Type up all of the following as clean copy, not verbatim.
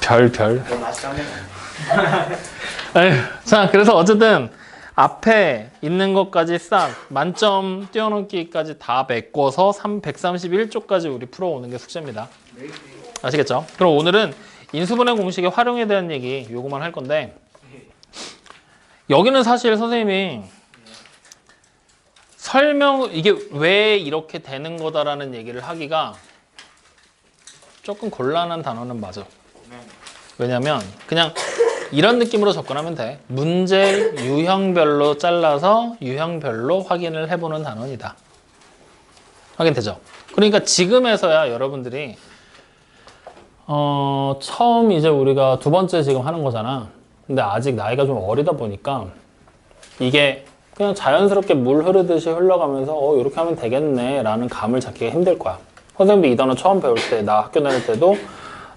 별. 에휴, 자, 그래서 어쨌든 앞에 있는 것까지 싹 만점 뛰어넘기까지 다 메꿔서 131쪽까지 우리 풀어오는 게 숙제입니다. 아시겠죠? 그럼 오늘은 인수분해 공식의 활용에 대한 얘기 요거만 할 건데, 여기는 사실 선생님이 이게 왜 이렇게 되는 거다라는 얘기를 하기가 조금 곤란한 단어는 맞아. 왜냐면 그냥 이런 느낌으로 접근하면 돼. 문제 유형별로 잘라서 유형별로 확인을 해보는 단원이다. 확인되죠? 그러니까 지금에서야 여러분들이 처음 이제 우리가 두 번째 지금 하는 거잖아. 근데 아직 나이가 좀 어리다 보니까 이게 그냥 자연스럽게 물 흐르듯이 흘러가면서 이렇게 하면 되겠네 라는 감을 잡기가 힘들 거야. 선생님도 이 단어 처음 배울 때, 나 학교 다닐 때도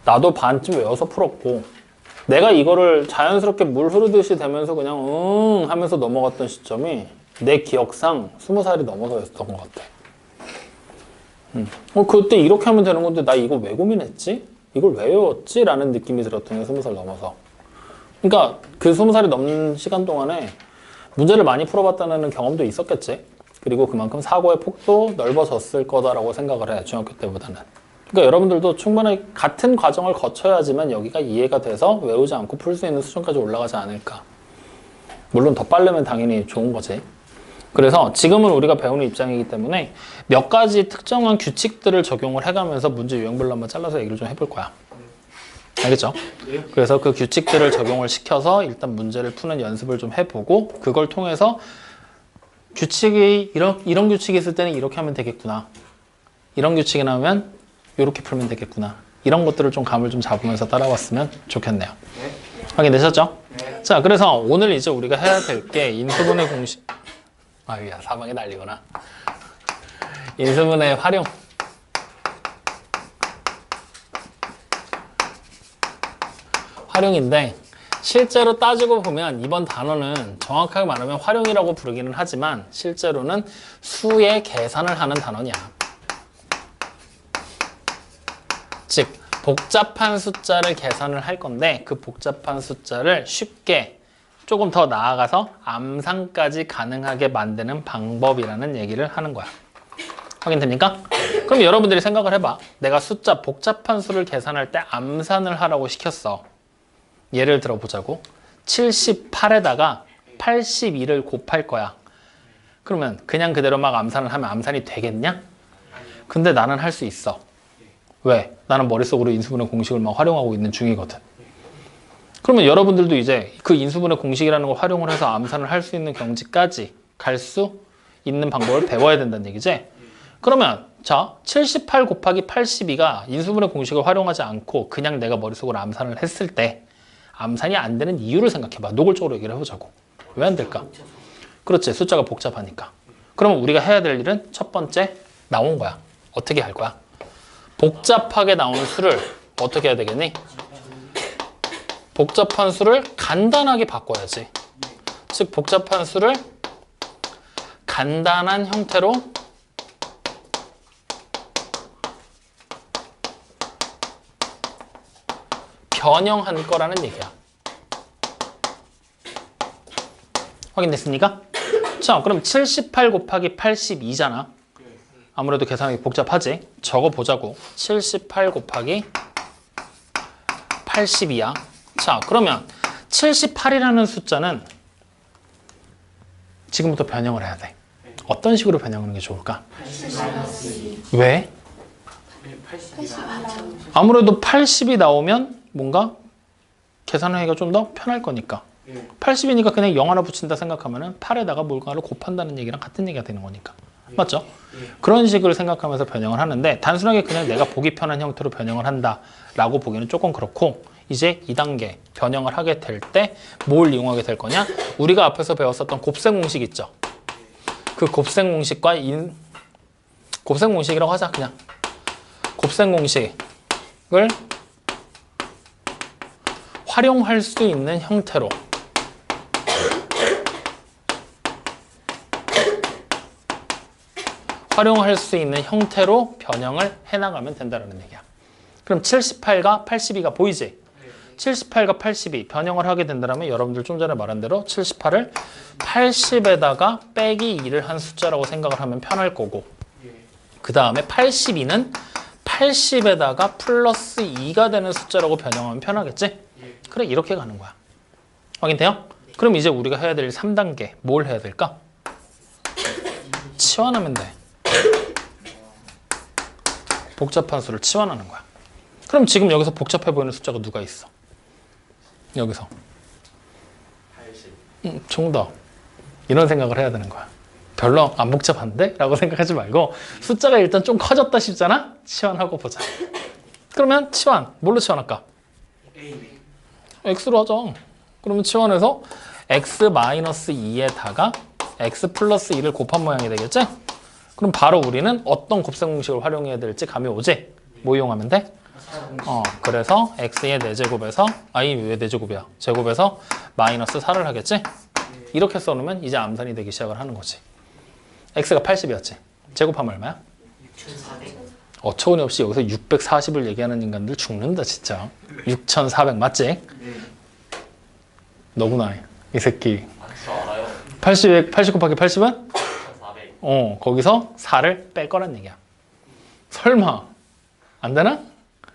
나도 반쯤 외워서 풀었고, 내가 이거를 자연스럽게 물 흐르듯이 되면서 그냥 하면서 넘어갔던 시점이 내 기억상 20살이 넘어서였던 것 같아. 그때 이렇게 하면 되는 건데 나 이거 왜 고민했지? 이걸 왜 외웠지? 라는 느낌이 들었던 게 20살 넘어서. 그러니까 그 20살이 넘는 시간 동안에 문제를 많이 풀어봤다는 경험도 있었겠지. 그리고 그만큼 사고의 폭도 넓어졌을 거다라고 생각을 해, 중학교 때보다는. 그러니까 여러분들도 충분히 같은 과정을 거쳐야지만 여기가 이해가 돼서 외우지 않고 풀 수 있는 수준까지 올라가지 않을까. 물론 더 빠르면 당연히 좋은 거지. 그래서 지금은 우리가 배우는 입장이기 때문에 몇 가지 특정한 규칙들을 적용을 해가면서 문제 유형별로 한번 잘라서 얘기를 좀 해볼 거야. 알겠죠? 그래서 그 규칙들을 적용을 시켜서 일단 문제를 푸는 연습을 좀 해보고, 그걸 통해서 규칙이 이런 규칙이 있을 때는 이렇게 하면 되겠구나, 이런 규칙이 나오면 이렇게 풀면 되겠구나, 이런 것들을 좀 감을 좀 잡으면서 따라왔으면 좋겠네요. 확인되셨죠? 자, 그래서 오늘 이제 우리가 해야 될 게 인수분해 공식. 아유야, 사방에 난리구나. 인수분해 활용. 활용인데, 실제로 따지고 보면 이번 단어는 정확하게 말하면 활용이라고 부르기는 하지만 실제로는 수의 계산을 하는 단어냐. 즉 복잡한 숫자를 계산을 할 건데, 그 복잡한 숫자를 쉽게 조금 더 나아가서 암산까지 가능하게 만드는 방법이라는 얘기를 하는 거야. 확인됩니까? 그럼 여러분들이 생각을 해봐. 내가 복잡한 수를 계산할 때 암산을 하라고 시켰어. 예를 들어 보자고. 78에다가 82를 곱할 거야. 그러면 그냥 그대로 막 암산을 하면 암산이 되겠냐? 근데 나는 할 수 있어. 왜? 나는 머릿속으로 인수분해 공식을 막 활용하고 있는 중이거든. 그러면 여러분들도 이제 그 인수분해 공식이라는 걸 활용을 해서 암산을 할 수 있는 경지까지 갈 수 있는 방법을 배워야 된다는 얘기지? 그러면 자, 78 곱하기 82가 인수분해 공식을 활용하지 않고 그냥 내가 머릿속으로 암산을 했을 때 암산이 안 되는 이유를 생각해봐. 노골적으로 얘기를 해보자고. 왜 안 될까? 그렇지, 숫자가 복잡하니까. 그러면 우리가 해야 될 일은 첫 번째, 나온 거야. 어떻게 할 거야? 복잡하게 나온 수를 어떻게 해야 되겠니? 복잡한 수를 간단하게 바꿔야지. 즉 복잡한 수를 간단한 형태로 변형한 거라는 얘기야. 확인됐습니까? 자, 그럼 78 곱하기 82잖아. 아무래도 계산하기 복잡하지? 적어보자고. 78 곱하기 82야. 자, 그러면 78이라는 숫자는 지금부터 변형을 해야 돼. 어떤 식으로 변형하는 게 좋을까? 왜? 아무래도 80이 나오면 뭔가 계산하기가 좀 더 편할 거니까. 80이니까 그냥 0 하나 붙인다 생각하면 8에다가 뭔가를 곱한다는 얘기랑 같은 얘기가 되는 거니까. 맞죠? 그런 식으로 생각하면서 변형을 하는데, 단순하게 그냥 내가 보기 편한 형태로 변형을 한다라고 보기는 조금 그렇고, 이제 2단계 변형을 하게 될 때 뭘 이용하게 될 거냐? 우리가 앞에서 배웠었던 곱셈 공식 있죠? 그 곱셈 공식과 곱셈 공식이라고 하자. 그냥 곱셈 공식을 활용할 수 있는 형태로 변형을 해나가면 된다는 얘기야. 그럼 78과 82가 보이지? 78과 82 변형을 하게 된다면 여러분들 좀 전에 말한 대로 78을 80에다가 빼기 2를 한 숫자라고 생각을 하면 편할 거고 그 다음에 82는 80에다가 플러스 2가 되는 숫자라고 변형하면 편하겠지? 그래 이렇게 가는 거야. 확인돼요? 그럼 이제 우리가 해야 될 3단계 뭘 해야 될까? 치환하면 돼. 복잡한 수를 치환하는 거야. 그럼 지금 여기서 복잡해 보이는 숫자가 누가 있어? 여기서 80. 정답. 이런 생각을 해야 되는 거야. 별로 안 복잡한데? 라고 생각하지 말고 숫자가 일단 좀 커졌다 싶잖아? 치환하고 보자. 그러면 치환. 뭘로 치환할까? x로 하자. 그러면 치환해서 x-2에다가 x 플러스 2를 곱한 모양이 되겠지? 그럼 바로 우리는 어떤 곱셈 공식을 활용해야 될지 감이 오지? 뭐 이용하면 돼? 그래서 x의 4제곱에서 아이 왜 4제곱이야? 제곱에서 마이너스 4를 하겠지? 이렇게 써놓으면 이제 암산이 되기 시작을 하는 거지. x가 80이었지? 제곱하면 얼마야? 6,400. 어처구니 없이 여기서 640을 얘기하는 인간들 죽는다 진짜. 6,400 맞지? 네. 너구나 이 새끼. 저 알아요. 80 곱하기 80은? 1,400. 거기서 4를 뺄 거란 얘기야. 설마 안 되나?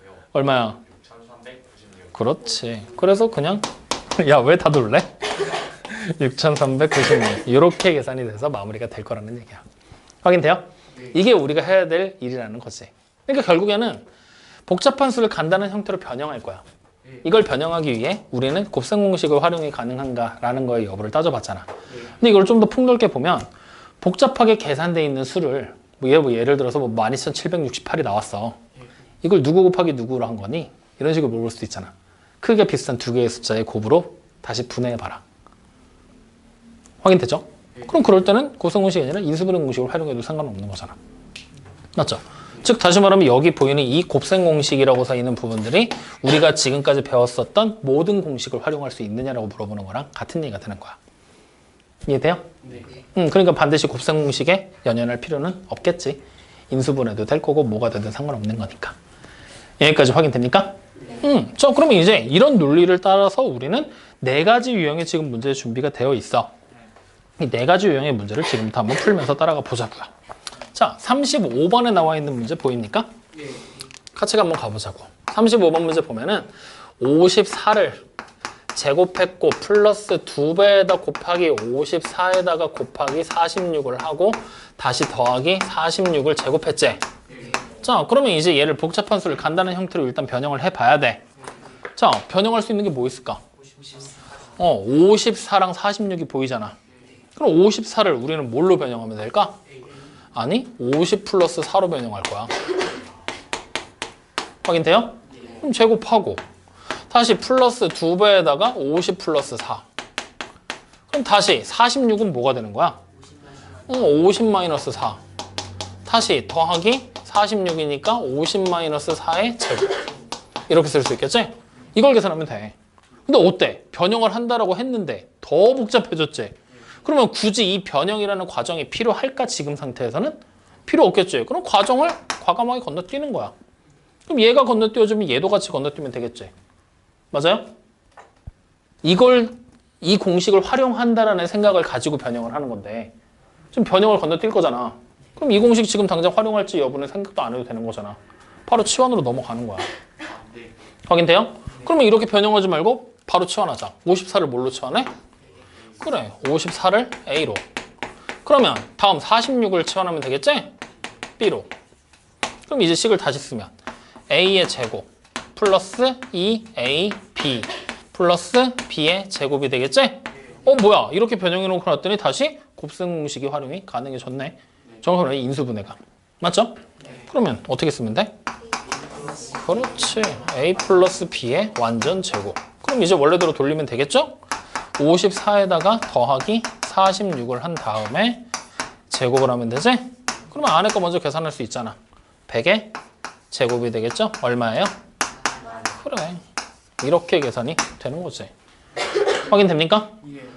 왜요? 얼마야? 6,396. 그렇지. 그래서 그냥 야 왜 다 놀래? 6,396 이렇게 계산이 돼서 마무리가 될 거라는 얘기야. 확인돼요? 네. 이게 우리가 해야 될 일이라는 거지. 그러니까 결국에는 복잡한 수를 간단한 형태로 변형할 거야. 이걸 변형하기 위해 우리는 곱셈 공식을 활용이 가능한가라는 거의 여부를 따져봤잖아. 근데 이걸 좀 더 폭넓게 보면 복잡하게 계산되어 있는 수를 예를 들어서 12,768이 나왔어. 이걸 누구 곱하기 누구로 한 거니? 이런 식으로 물어볼 수도 있잖아. 크게 비슷한 두 개의 숫자의 곱으로 다시 분해해봐라. 확인되죠? 그럼 그럴 때는 곱셈 공식이 아니라 인수분해 공식을 활용해도 상관없는 거잖아. 맞죠? 즉 다시 말하면 여기 보이는 이 곱셈 공식이라고 써 있는 부분들이 우리가 지금까지 배웠었던 모든 공식을 활용할 수 있느냐라고 물어보는 거랑 같은 얘기가 되는 거야. 이해돼요? 네. 그러니까 반드시 곱셈 공식에 연연할 필요는 없겠지. 인수분해도 될 거고 뭐가 되든 상관없는 거니까. 여기까지 확인됩니까? 자, 그러면 이제 이런 논리를 따라서 우리는 4가지 유형의 지금 문제 준비가 되어 있어. 이 4가지 유형의 문제를 지금부터 한번 풀면서 따라가 보자고요. 자, 35번에 나와 있는 문제 보입니까? 네. 같이 한번 가보자고. 35번 문제 보면은 54를 제곱했고 플러스 2배에다 곱하기 54에다가 곱하기 46을 하고 다시 더하기 46을 제곱했지. 자, 그러면 이제 얘를 복잡한 수를 간단한 형태로 일단 변형을 해봐야 돼. 자, 변형할 수 있는 게 뭐 있을까? 54랑 46이 보이잖아. 그럼 54를 우리는 뭘로 변형하면 될까? 아니, 50 플러스 4로 변형할 거야. 확인돼요? 그럼 제곱하고 다시 플러스 2배에다가 50 플러스 4. 그럼 다시 46은 뭐가 되는 거야? 50 마이너스 4. 다시 더하기 46이니까 50 마이너스 4의 제곱. 이렇게 쓸 수 있겠지? 이걸 계산하면 돼. 근데 어때? 변형을 한다라고 했는데 더 복잡해졌지? 그러면 굳이 이 변형이라는 과정이 필요할까? 지금 상태에서는? 필요 없겠지? 그럼 과정을 과감하게 건너뛰는 거야. 그럼 얘가 건너뛰어주면 얘도 같이 건너뛰면 되겠지? 맞아요? 이 공식을 활용한다라는 생각을 가지고 변형을 하는 건데 지금 변형을 건너뛸 거잖아. 그럼 이 공식 지금 당장 활용할지 여부는 생각도 안 해도 되는 거잖아. 바로 치환으로 넘어가는 거야. 네. 확인돼요? 그러면 이렇게 변형하지 말고 바로 치환하자. 54를 뭘로 치환해? 그래, 54를 A로. 그러면 다음 46을 치환하면 되겠지? B로. 그럼 이제 식을 다시 쓰면 A의 제곱 플러스 2AB 플러스 B의 제곱이 되겠지? 뭐야, 이렇게 변형해 놓고 놨더니 다시 곱셈 공식이 활용이 가능해졌네. 정확하면 인수분해가. 맞죠? 그러면 어떻게 쓰면 돼? 그렇지. A 플러스 B의 완전 제곱. 그럼 이제 원래대로 돌리면 되겠죠? 54에다가 더하기 46을 한 다음에 제곱을 하면 되지? 그러면 안에 거 먼저 계산할 수 있잖아. 100의 제곱이 되겠죠? 얼마예요? 그래. 이렇게 계산이 되는 거지. 확인됩니까?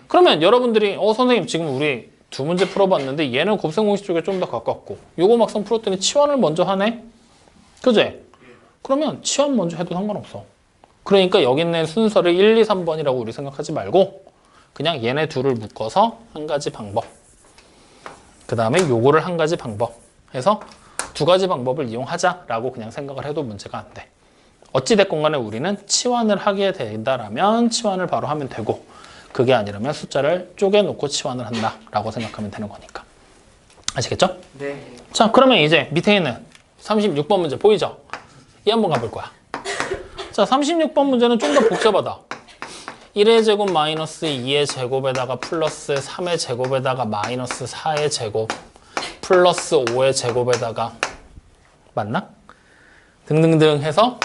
그러면 여러분들이 선생님 지금 우리 두 문제 풀어봤는데 얘는 곱셈 공식 쪽에 좀 더 가깝고 요거 막상 풀었더니 치환을 먼저 하네? 그지? 그러면 치환 먼저 해도 상관없어. 그러니까 여기 있는 순서를 1, 2, 3번이라고 우리 생각하지 말고 그냥 얘네 둘을 묶어서 한 가지 방법. 그 다음에 요거를 한 가지 방법 해서 두 가지 방법을 이용하자라고 그냥 생각을 해도 문제가 안 돼. 어찌됐건 간에 우리는 치환을 하게 된다라면 치환을 바로 하면 되고 그게 아니라면 숫자를 쪼개놓고 치환을 한다라고 생각하면 되는 거니까. 아시겠죠? 네. 자, 그러면 이제 밑에 있는 36번 문제 보이죠? 이 한번 가볼 거야. 자, 36번 문제는 좀 더 복잡하다. 1의 제곱 마이너스 2의 제곱에다가 플러스 3의 제곱에다가 마이너스 4의 제곱 플러스 5의 제곱에다가 맞나? 등등등 해서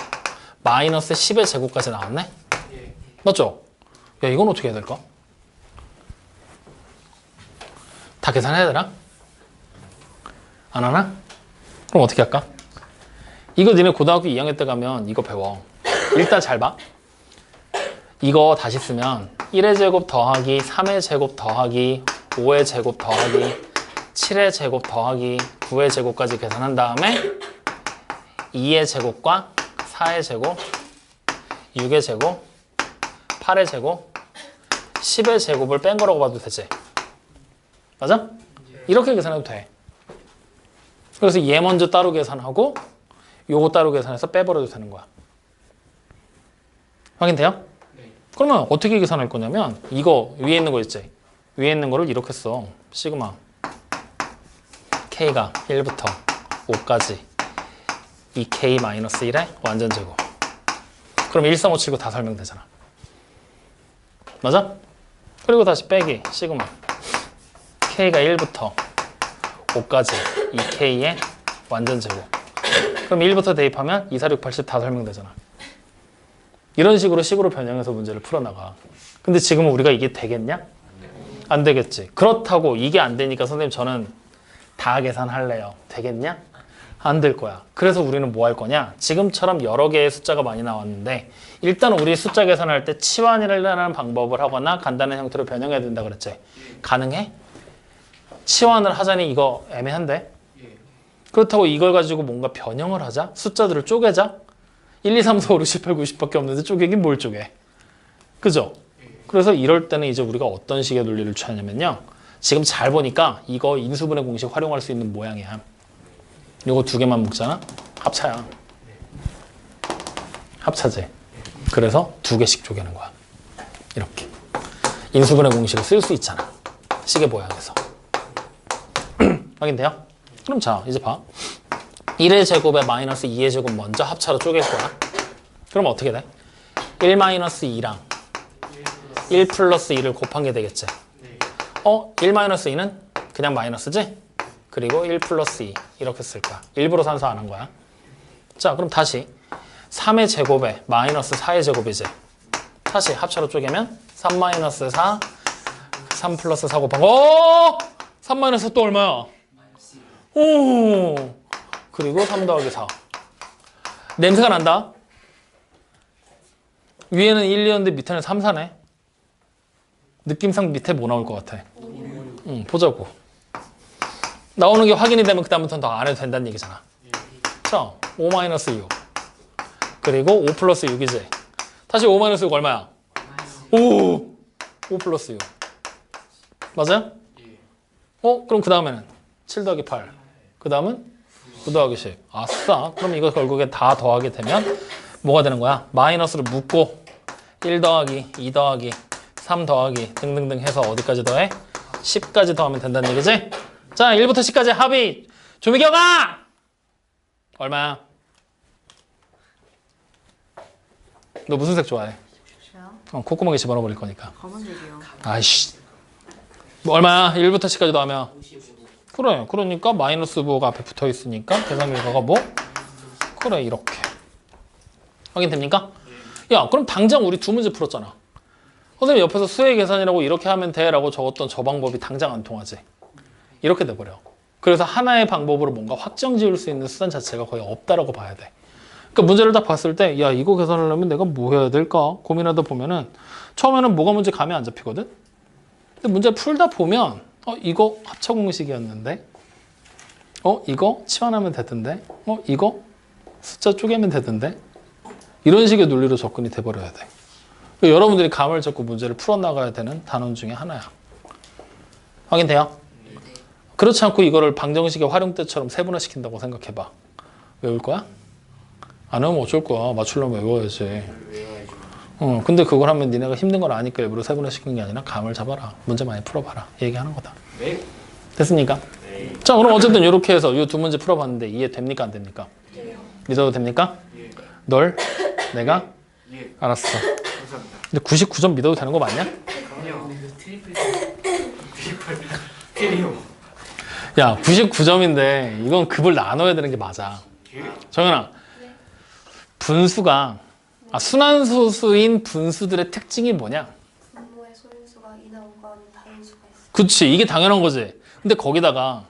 마이너스 10의 제곱까지 나왔네? 예. 맞죠? 야, 이건 어떻게 해야 될까? 다 계산해야 되나? 안 하나? 그럼 어떻게 할까? 이거 니네 고등학교 2학년 때 가면 이거 배워. 일단 잘 봐. 이거 다시 쓰면 1의 제곱 더하기 3의 제곱 더하기 5의 제곱 더하기 7의 제곱 더하기 9의 제곱까지 계산한 다음에 2의 제곱과 4의 제곱, 6의 제곱, 8의 제곱, 10의 제곱을 뺀 거라고 봐도 되지. 맞아? 이렇게 계산해도 돼. 그래서 얘 먼저 따로 계산하고 요거 따로 계산해서 빼버려도 되는 거야. 확인돼요? 네. 그러면 어떻게 계산할 거냐면 이거 위에 있는 거 있지? 위에 있는 거를 이렇게 써. 시그마 K가 1부터 5까지 2K-1의 완전 제곱. 그럼 1, 3, 5, 7, 9 다 설명되잖아. 맞아? 그리고 다시 빼기 시그마 K가 1부터 5까지 2K의 완전 제곱. 그럼 1부터 대입하면 2, 4, 6, 80 다 설명되잖아. 이런 식으로 식으로 변형해서 문제를 풀어나가. 근데 지금은 우리가 이게 되겠냐? 안 되겠지. 그렇다고 이게 안 되니까 선생님 저는 다 계산할래요. 되겠냐? 안 될 거야. 그래서 우리는 뭐 할 거냐? 지금처럼 여러 개의 숫자가 많이 나왔는데 일단 우리 숫자 계산할 때 치환이라는 방법을 하거나 간단한 형태로 변형해야 된다 그랬지. 가능해? 치환을 하자니 이거 애매한데? 예. 그렇다고 이걸 가지고 뭔가 변형을 하자? 숫자들을 쪼개자? 1, 2, 3, 4, 5, 6, 7, 8, 9, 10밖에 없는데 쪼개긴 뭘 쪼개? 그죠? 그래서 이럴 때는 이제 우리가 어떤 식의 논리를 취하냐면요. 지금 잘 보니까 이거 인수분해 공식 활용할 수 있는 모양이야. 요거 두 개만 묶잖아? 합차야. 합차지. 그래서 두 개씩 쪼개는 거야. 이렇게. 인수분해 공식을 쓸 수 있잖아. 시계 모양에서. 확인돼요? 그럼 자, 이제 봐. 1의 제곱에 마이너스 2의 제곱 먼저 합차로 쪼갤 거야. 그럼 어떻게 돼? 1 마이너스 2랑 1 플러스 2를 곱한 게 되겠지. 1 마이너스 2는 그냥 마이너스지? 그리고 1 플러스 2 이렇게 쓸 거야. 일부러 산수 안 한 거야. 자, 그럼 다시 3의 제곱에 마이너스 4의 제곱이지. 다시 합차로 쪼개면 3 마이너스 4, 3 플러스 4 곱한 거. 3 마이너스 또 얼마야? 오! 그리고 3 더하기 4. 냄새가 난다. 위에는 1, 2였는데 밑에는 3, 4네. 느낌상 밑에 뭐 나올 것 같아? 응, 보자고. 나오는 게 확인이 되면 그다음부터는 더 안 해도 된다는 얘기잖아. 자, 5-6. 그리고 5 플러스 6이지. 다시 5-6 얼마야? 5 플러스 6. 맞아요? 그럼 그 다음에는 7 더하기 8. 그 다음은 9 더하기 10. 아싸. 그럼 이거 결국에 다 더하게 되면 뭐가 되는 거야? 마이너스를 묶고 1 더하기 2 더하기 3 더하기 등등등 해서 어디까지 더해? 10까지 더하면 된다는 얘기지? 자, 1부터 10까지 합의. 조미경아! 얼마야? 너 무슨 색 좋아해? 저요? 콧구멍에 집어넣어 버릴 거니까. 검은색이요. 아이씨. 뭐 얼마야? 1부터 10까지 더하면? 그래. 그러니까 마이너스 부호가 앞에 붙어 있으니까 계산 결과가 뭐? 그래, 이렇게. 확인됩니까? 야, 그럼 당장 우리 두 문제 풀었잖아. 선생님 옆에서 수의 계산이라고 이렇게 하면 돼 라고 적었던 저 방법이 당장 안 통하지. 이렇게 돼버려. 그래서 하나의 방법으로 뭔가 확정 지을 수 있는 수단 자체가 거의 없다라고 봐야 돼. 그러니까 문제를 딱 봤을 때 야, 이거 계산하려면 내가 뭐 해야 될까? 고민하다 보면은 처음에는 뭐가 문제 감이 안 잡히거든? 근데 문제 풀다 보면 이거 합차 공식이었는데 이거 치환하면 되던데 이거 숫자 쪼개면 되던데? 이런 식의 논리로 접근이 돼버려야 돼. 여러분들이 감을 잡고 문제를 풀어나가야 되는 단원 중에 하나야. 확인돼요? 그렇지 않고 이거를 방정식의 활용대처럼 세분화시킨다고 생각해봐. 외울 거야? 안 외우면 어쩔 거야. 맞추려면 외워야지. 근데 그걸 하면 니네가 힘든 걸 아니까 일부러 세분화시키는 게 아니라 감을 잡아라. 문제 많이 풀어봐라. 얘기하는 거다. 네. 됐습니까? 네. 자, 그럼 어쨌든 이렇게 해서 이 두 문제 풀어봤는데 이해됩니까? 안 됩니까? 네. 믿어도 됩니까? 예. 널? 내가? 예. 알았어. 감사합니다. 근데 99점 믿어도 되는 거 맞냐? 그럼요. 트리플 트리오. 야, 99점인데 이건 급을 나눠야 되는 게 맞아. 정연아, 분수가 순환소수인 분수들의 특징이 뭐냐? 분모의 소인수가 2나오고 다인수가 있어. 그치, 이게 당연한 거지. 근데 거기다가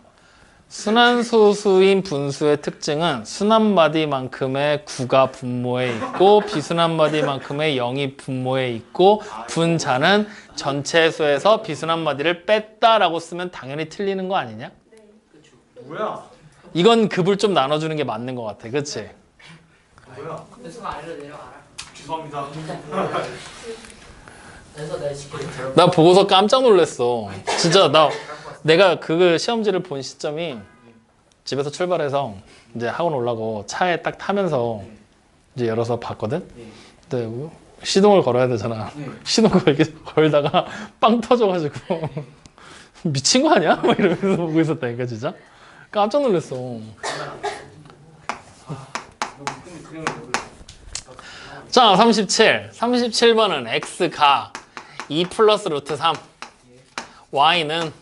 순환소수인 분수의 특징은 순환마디만큼의 9가 분모에 있고 비순환마디만큼의 0이 분모에 있고 분자는 전체 수에서 비순환마디를 뺐다라고 쓰면 당연히 틀리는 거 아니냐? 뭐야? 이건 급을 좀 나눠주는 게 맞는 것 같아. 그치? 뭐야? 그래서 아래로 내려가라. 죄송합니다. 그래서 내가 지키는 대로. 나 보고서 깜짝 놀랐어. 진짜 내가 그 시험지를 본 시점이 집에서 출발해서 이제 학원 올라고 차에 딱 타면서 이제 열어서 봤거든. 근데 시동을 걸어야 되잖아. 시동 걸다가 빵 터져가지고 미친 거 아니야? 막 이러면서 보고 있었다니까 진짜. 깜짝 놀랐어. 자, 37. 37번은 x가 2 플러스 루트 3 y는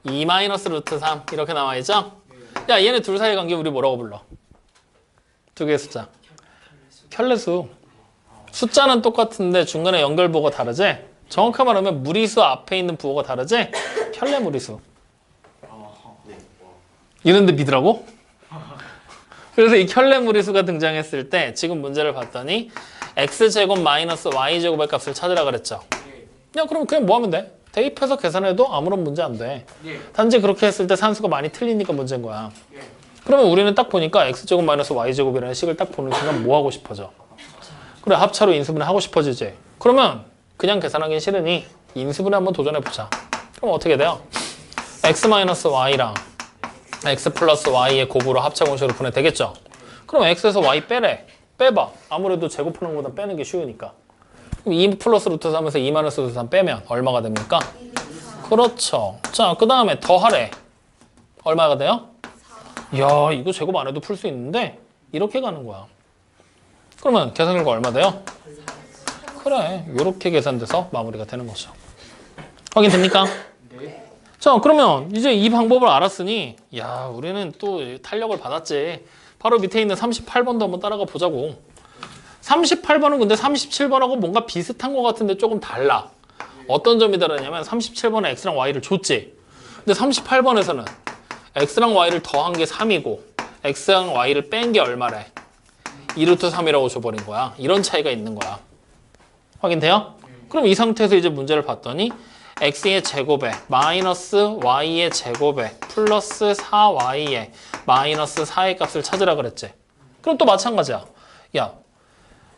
2 마이너스 루트 3 이렇게 나와 있죠? 야, 얘네 둘 사이 관계 우리 뭐라고 불러? 두 개의 숫자. 켤레수. 숫자는 똑같은데 중간에 연결부호가 다르지? 정확하게 말하면 무리수 앞에 있는 부호가 다르지? 켤레 무리수. 이런데 믿으라고? 그래서 이 켤레 무리수가 등장했을 때 지금 문제를 봤더니 x제곱 마이너스 y제곱의 값을 찾으라 그랬죠? 야, 그럼 그냥 뭐 하면 돼? 대입해서 계산해도 아무런 문제 안 돼. 단지 그렇게 했을 때 산수가 많이 틀리니까 문제인 거야. 그러면 우리는 딱 보니까 x제곱 마이너스 y제곱이라는 식을 딱 보는 순간 뭐 하고 싶어져? 그래, 합차로 인수분해 하고 싶어지지. 그러면 그냥 계산하기 싫으니 인수분해 한번 도전해보자. 그럼 어떻게 돼요? x 마이너스 y랑 x 플러스 y의 곱으로 합차 공식으로 분해되겠죠? 그럼 x에서 y 빼래. 빼봐. 아무래도 제곱하는 것보다 빼는 게 쉬우니까. 그럼 2 플러스 루트 3에서 2 마이너스 루트 3 빼면 얼마가 됩니까? 그렇죠. 자, 그 다음에 더하래. 얼마가 돼요? 이야, 이거 제곱 안 해도 풀 수 있는데 이렇게 가는 거야. 그러면 계산 결과 얼마 돼요? 그래, 이렇게 계산돼서 마무리가 되는 거죠. 확인됩니까? 네. 자, 그러면 이제 이 방법을 알았으니 야, 우리는 또 탄력을 받았지. 바로 밑에 있는 38번도 한번 따라가 보자고. 38번은 근데 37번하고 뭔가 비슷한 것 같은데 조금 달라. 어떤 점이 다르냐면 37번에 x랑 y를 줬지. 근데 38번에서는 x랑 y를 더한 게 3이고 x랑 y를 뺀 게 얼마래? 2루트 3이라고 줘버린 거야. 이런 차이가 있는 거야. 확인돼요? 그럼 이 상태에서 이제 문제를 봤더니 x의 제곱에 마이너스 y의 제곱에 플러스 4y의 마이너스 4의 값을 찾으라 그랬지. 그럼 또 마찬가지야. 야,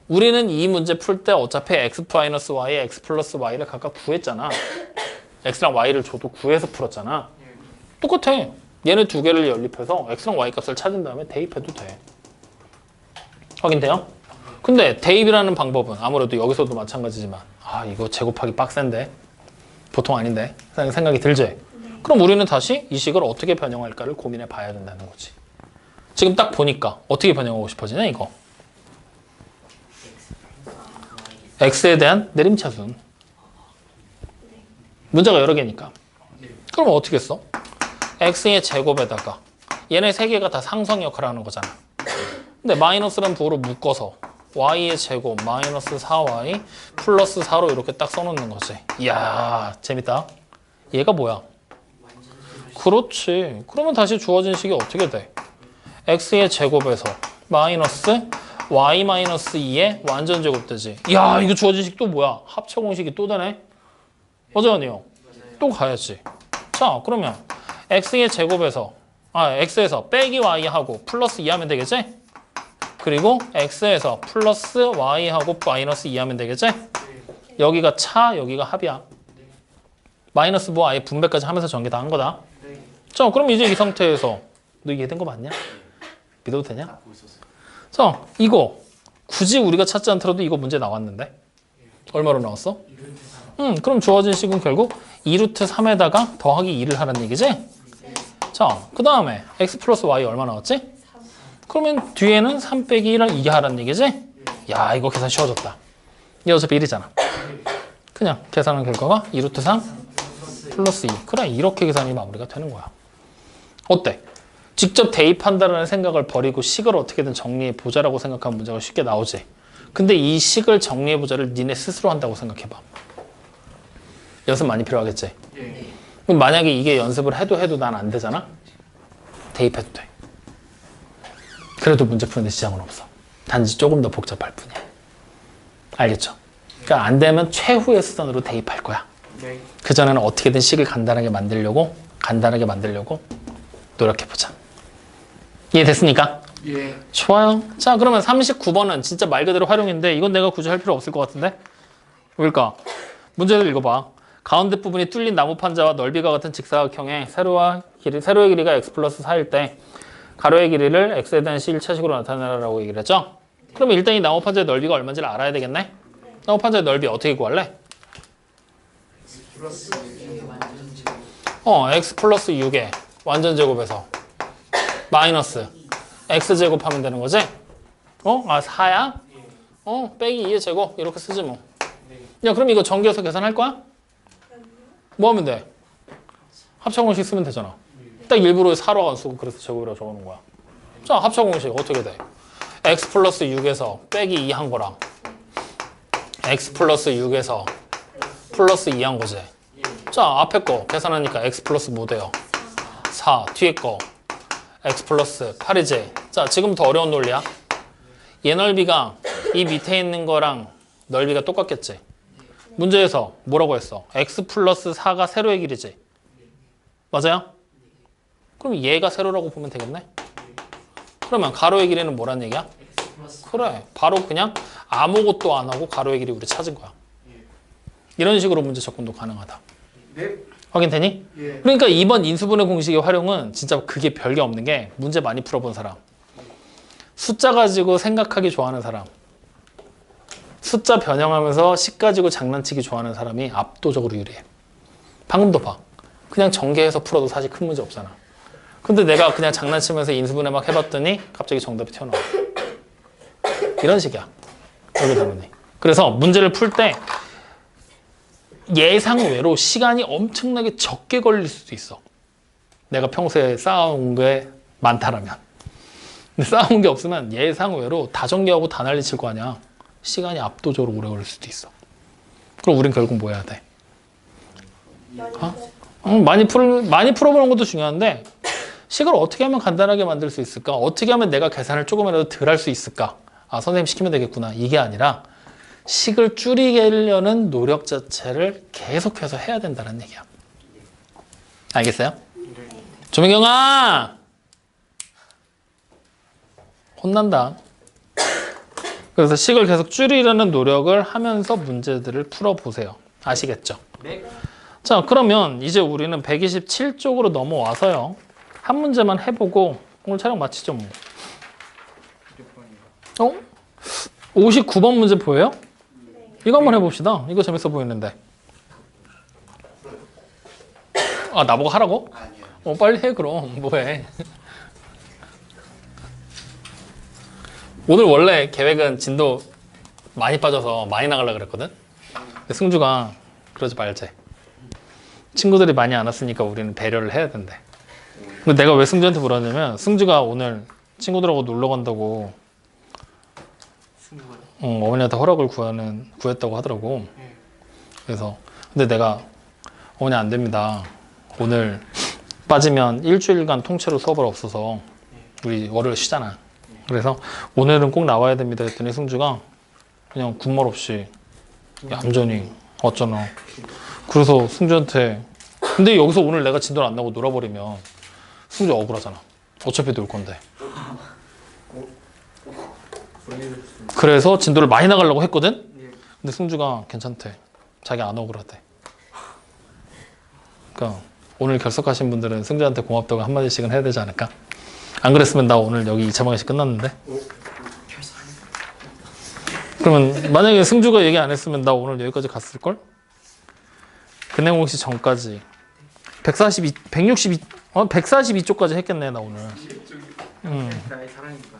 우리는 이 문제 풀 때 어차피 x 마이너스 y, x 플러스 y를 각각 구했잖아. x랑 y를 줘도 구해서 풀었잖아. 똑같아. 얘네 두 개를 연립해서 x랑 y 값을 찾은 다음에 대입해도 돼. 확인돼요? 근데 대입이라는 방법은 아무래도 여기서도 마찬가지지만 이거 제곱하기 빡센데 보통 아닌데 생각이 들지? 그럼 우리는 다시 이 식을 어떻게 변형할까를 고민해 봐야 된다는 거지. 지금 딱 보니까 어떻게 변형하고 싶어지냐 이거. x에 대한 내림차순. 문제가 여러 개니까. 그럼 어떻게 써? x의 제곱에다가 얘네 세 개가 다 상성 역할을 하는 거잖아. 근데 마이너스란 부호로 묶어서 y의 제곱 마이너스 4y 플러스 4로 이렇게 딱 써놓는 거지. 이야, 재밌다. 얘가 뭐야? 그렇지. 그러면 다시 주어진 식이 어떻게 돼? x의 제곱에서 마이너스 y 마이너스 2의 완전 제곱되지. 이야, 이거 주어진 식 또 뭐야? 합차 공식이 또 되네? 맞아요, 아니요? 또 가야지. 자, 그러면 x의 제곱에서 x에서 빼기 y 하고 플러스 2 하면 되겠지? 그리고 x에서 플러스 y하고 마이너스 2 하면 되겠지? 여기가 차, 여기가 합이야. 마이너스 뭐 아예 분배까지 하면서 전개 다 한 거다. 자, 그럼 이제 이 상태에서 너 이해된 거 맞냐? 믿어도 되냐? 자, 이거 굳이 우리가 찾지 않더라도 이거 문제 나왔는데 얼마로 나왔어? 그럼 주어진 식은 결국 2루트 3에다가 더하기 2를 하라는 얘기지? 자, 그 다음에 x 플러스 y 얼마 나왔지? 그러면 뒤에는 3 빼기 1을 2 하라는 얘기지? 야, 이거 계산 쉬워졌다. 이게 어차피 1이잖아. 그냥 계산한 결과가 2루트 3 플러스 2. 그래, 이렇게 계산이 마무리가 되는 거야. 어때? 직접 대입한다는 생각을 버리고 식을 어떻게든 정리해보자라고 생각하면 문제가 쉽게 나오지. 근데 이 식을 정리해보자를 니네 스스로 한다고 생각해봐. 연습 많이 필요하겠지? 그럼 만약에 이게 연습을 해도 난 안 되잖아? 대입해도 돼. 그래도 문제 푸는데 지장은 없어. 단지 조금 더 복잡할 뿐이야. 알겠죠? 그러니까 안 되면 최후의 수단으로 대입할 거야. 그전에는 어떻게든 식을 간단하게 만들려고 노력해보자. 이해됐습니까? 예. 좋아요. 자, 그러면 39번은 진짜 말 그대로 활용인데 이건 내가 굳이 할 필요 없을 것 같은데? 왜일까? 문제를 읽어봐. 가운데 부분이 뚫린 나무 판자와 넓이가 같은 직사각형의 세로의 길이가 x 플러스 4일 때 가로의 길이를 x에 대한 실차식으로 나타내라고 얘기를 했죠? 그러면 일단 이 나무 판자의 넓이가 얼마인지를 알아야 되겠네? 나무 판자의 넓이 어떻게 구할래? 플러스 완전 지금 x 플러스 6의 완전 제곱에서 마이너스 x제곱 하면 되는 거지? 4야? 빼기 2의 제곱 이렇게 쓰지 뭐. 야, 그럼 이거 전개해서 계산할 거야? 뭐 하면 돼? 합차공식 쓰면 되잖아. 딱 일부러 4로 안 쓰고 그래서 제곱이라고 적어놓은 거야. 자, 합차공식 어떻게 돼? x 플러스 6에서 빼기 2 한 거랑 x 플러스 6에서 플러스 2 한 거지. 자, 앞에 거 계산하니까 x 플러스 뭐 돼요? 4. 뒤에 거 x 플러스 8이지. 자, 지금부터 어려운 논리야. 얘 넓이가 이 밑에 있는 거랑 넓이가 똑같겠지. 문제에서 뭐라고 했어? x 플러스 4가 세로의 길이지. 맞아요? 그럼 얘가 세로라고 보면 되겠네? 그러면 가로의 길이는 뭐란 얘기야? x 플러스 그래, 바로 그냥 아무것도 안 하고 가로의 길이 우리 찾은 거야. 이런 식으로 문제 접근도 가능하다. 네. 확인되니? 예. 그러니까 이번 인수분해 공식의 활용은 진짜 그게 별게 없는 게 문제 많이 풀어본 사람, 숫자 가지고 생각하기 좋아하는 사람, 숫자 변형하면서 식 가지고 장난치기 좋아하는 사람이 압도적으로 유리해. 방금도 봐. 그냥 전개해서 풀어도 사실 큰 문제 없잖아. 근데 내가 그냥 장난치면서 인수분해 막 해봤더니 갑자기 정답이 튀어나와. 이런 식이야. 여기 때문에. 그래서 문제를 풀 때 예상 외로 시간이 엄청나게 적게 걸릴 수도 있어. 내가 평소에 쌓아온 게 많다라면. 근데 쌓아온 게 없으면 예상 외로 다 전개하고 다 난리 칠 거 아니야. 시간이 압도적으로 오래 걸릴 수도 있어. 그럼 우린 결국 뭐 해야 돼? 많이 풀어보는 것도 중요한데 식을 어떻게 하면 간단하게 만들 수 있을까? 어떻게 하면 내가 계산을 조금이라도 덜 할 수 있을까? 아, 선생님 시키면 되겠구나. 이게 아니라 식을 줄이려는 노력 자체를 계속해서 해야 된다는 얘기야. 알겠어요? 조민경아! 혼난다. 그래서 식을 계속 줄이려는 노력을 하면서 문제들을 풀어보세요. 아시겠죠? 네. 자, 그러면 이제 우리는 127쪽으로 넘어와서요. 한 문제만 해보고 오늘 촬영 마치죠 뭐. 59번 문제 보여요? 이거 한번 해봅시다. 이거 재밌어 보이는데. 아, 나보고 하라고? 아니요. 빨리 해 그럼. 뭐해. 오늘 원래 계획은 진도 많이 빠져서 많이 나가려고 그랬거든? 근데 승주가 그러지 말지. 친구들이 많이 안 왔으니까 우리는 배려를 해야 된대. 근데 내가 왜 승주한테 물었냐면 승주가 오늘 친구들하고 놀러 간다고 승부가 어머니한테 허락을 구했다고 하더라고. 그래서 근데 내가 어머니 안 됩니다. 오늘 빠지면 일주일간 통째로 수업을 없어서 우리 월요일 쉬잖아. 그래서 오늘은 꼭 나와야 됩니다 했더니 승주가 그냥 군말 없이 얌전히 왔잖아. 그래서 승주한테 근데 여기서 오늘 내가 진도를 안 나고 놀아버리면 승주 억울하잖아. 어차피 놀 건데. 그래서 진도를 많이 나가려고 했거든? 예. 근데 승주가 괜찮대. 자기 안 억울하대. 그러니까 오늘 결석하신 분들은 승주한테 고맙다고 한마디씩은 해야 되지 않을까? 안 그랬으면 나 오늘 여기 2차 방정식 끝났는데? 그러면 만약에 승주가 얘기 안 했으면 나 오늘 여기까지 갔을걸? 근해공식 전까지 142쪽까지 했겠네 나 오늘. 나의 사랑이니까.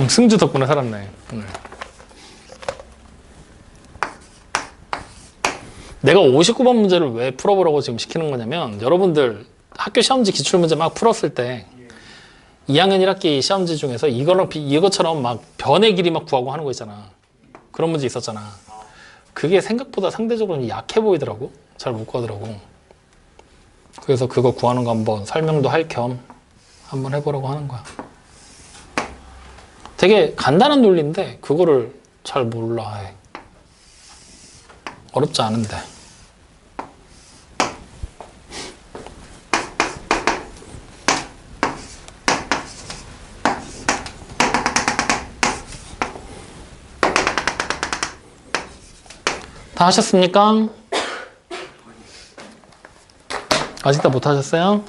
승주 덕분에 살았네 오늘. 내가 59번 문제를 왜 풀어보라고 지금 시키는 거냐면 여러분들 학교 시험지 기출문제 막 풀었을 때 2학년 1학기 시험지 중에서 이것처럼 막 변의 길이 막 구하고 하는 거 있잖아. 그런 문제 있었잖아. 그게 생각보다 상대적으로 약해 보이더라고. 잘 못 구하더라고. 그래서 그거 구하는 거 한번 설명도 할 겸 한번 해보라고 하는 거야. 되게 간단한 논리인데 그거를 잘 몰라 해. 어렵지 않은데. 다 하셨습니까? 아직 다 못 하셨어요?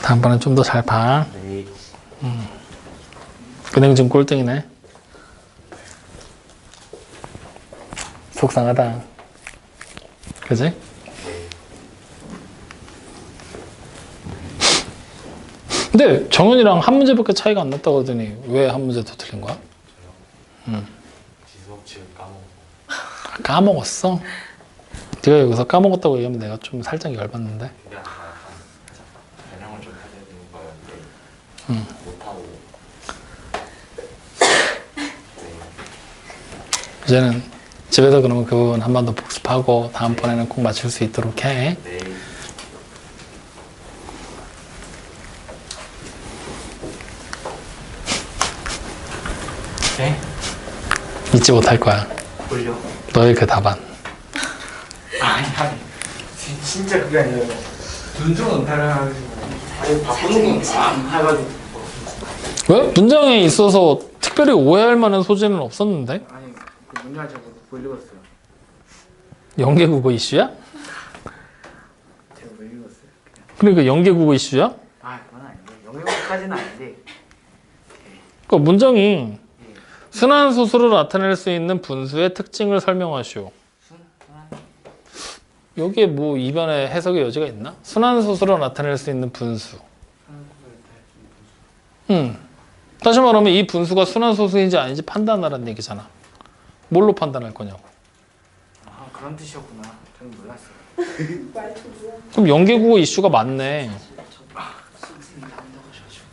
다음번엔 좀 더 잘 봐. 네. 은행 좀 꼴등이네. 속상하다. 그지? 근데 정현이랑 한 문제밖에 차이가 안 났다고 하더니 왜 한 문제 더 틀린 거야? 지수업 지금 까먹어. 까먹었어? 네가 여기서 까먹었다고 얘기하면 내가 좀 살짝 열받는데. 그게 아니라 변형을 좀 해야 되는 거였는데 못하고. 이제는 집에서 그러면 그 부분 한 번 더 복습하고 다음번에는 꼭 맞출 수 있도록 해. 네. 네? 잊지 못할 거야. 돌려. 너의 그 답안. 아니 진짜 그게 아니에요. 눈좀 은퇴를 해가지고 아니 바꾸는 건 해가지고 왜? 문장에 있어서 특별히 오해할 만한 소지는 없었는데? 아니 그 문제를 제가 못 읽었어요. 연계국어 이슈야? 제가 못 읽었어요. 그러니까 연계국어 이슈야? 아 그건 아닌데 영역까지는 아닌데 그러니까 문장이 순환소수로 나타낼 수 있는 분수의 특징을 설명하시오. 여기에 뭐 이변의 해석의 여지가 있나? 순환소수로 나타낼 수 있는 분수. 다시 말하면 이 분수가 순환소수인지 아닌지 판단하라는 얘기잖아. 뭘로 판단할 거냐고. 아 그런 뜻이었구나. 저는 몰랐어요. 그럼 연계국어 이슈가 맞네. 선생님이 나온다고 하셔가지고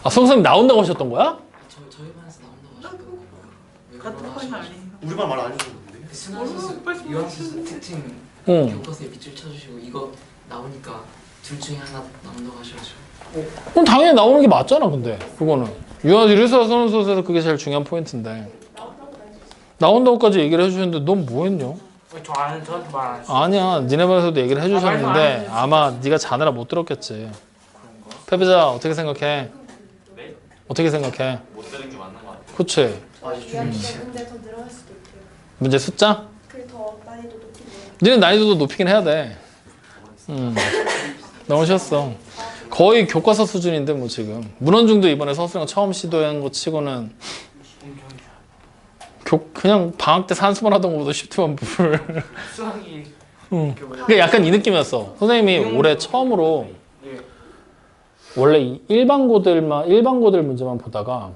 아, 선생님 나온다고 하셨던 거야? 저희 반에서 나온다고 하셨다고 같은 반이 아니에요. 우리만 말 안 해줬는데. 순환소수 유한소수 특징 응. 교과서에 밑줄 쳐주시고 이거 나오니까 둘 중에 하나 나온다고 하셔가지고 그럼 당연히 나오는 게 맞잖아, 근데. 그거는. 유한일에서 순환소수에서 그게 제일 중요한 포인트인데. 나온다고까지 얘기를 해주셨는데 넌 뭐 했냐? 저한테 말 안 했어요. 아니야. 니네 반에서도 얘기를 해주셨는데 아마 네가 자느라 못 들었겠지. 패배자 어떻게 생각해? 네? 어떻게 생각해? 못 들은 게 맞는 것 같아요. 그치? 이야기가 근데 더 늘어날 수도 있대요. 문제 숫자? 그게 더 난이도 높이네요. 니네 난이도도 높이긴 해야 돼. 너무 쉬웠어. 거의 교과서 수준인데 뭐 지금. 문헌중도 이번에 서술형 처음 시도한 거 치고는 그냥 방학 때 산수만 하던 것보다 쉽더만 물. 수학이 그게 약간 이 느낌이었어. 선생님이 올해 처음으로 예. 원래 일반고들 문제만 보다가